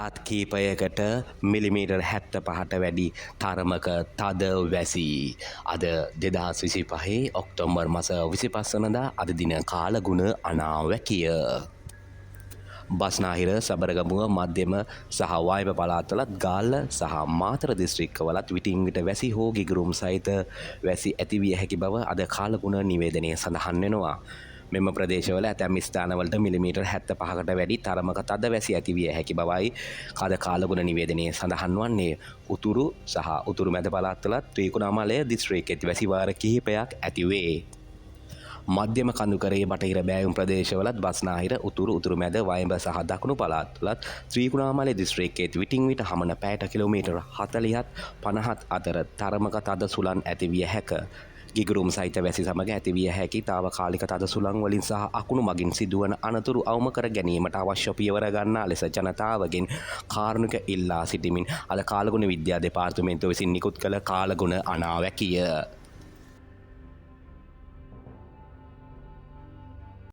පළාත් කීපයකට මිලිමීටර් 75ට වැඩි තරමක තද වැසි. අද 2025 ඔක්තෝබර් මාස 25 වනදා අද දින කාලගුණ අනාවැකිය. බස්නාහිර සබරගමුව මධ්‍යම සහ වායව පළාත්වලත් ගාල්ල සහ මාතර දිස්ත්‍රික්කවලත් විටින් විට වැසි හෝ ගිගුරුම් සහිත වැසි ඇතිවිය හැකි බව අද කාලගුණ නිවේදනය සඳහන් වෙනවා. මෙම ප්‍රදේශවල ඇතැම් ස්ථානවලට මිලිමීටර් 75කට වැඩි තරමක තද වැසි ඇතිවිය හැකි බවයි අද කාලගුණ නිවේදනයේ සඳහන් වන්නේ. උතුරු සහ උතුරු මැද පළාත්වලත් ත්‍රිකුණාමලය දිස්ත්‍රික්කෙත් වැසි වාර කිහිපයක් ඇතිවේ. මධ්‍යම කඳුකරයේ බටහිර බෑයුම් ප්‍රදේශවලත් බස්නාහිර උතුරු මැද වයඹ සහ දකුණු පළාත්වලත් ත්‍රිකුණාමලය දිස්ත්‍රික්කයේත් විටින් විට හමන පැයට කිලෝමීටර් 40ත් 50ත් අතර තරමක තද සුළං ඇතිවිය හැක. ගිගුරුම් සහිත වැසි සමග ඇතිවිය හැකි තාවකාලික තද සුළං වලින් සහ අකුණු මගින් සිදුවන අනතුරු අවම කර ගැනීමට අවශ්‍ය පියවර ගන්නා ලෙස ජනතාවගෙන් කාරුණික ඉල්ලා සිටිමින් අද කාලගුණ විද්‍යා දෙපාර්තමේන්තුව විසින් නිකුත් කළ කාලගුණ අනාවැකිය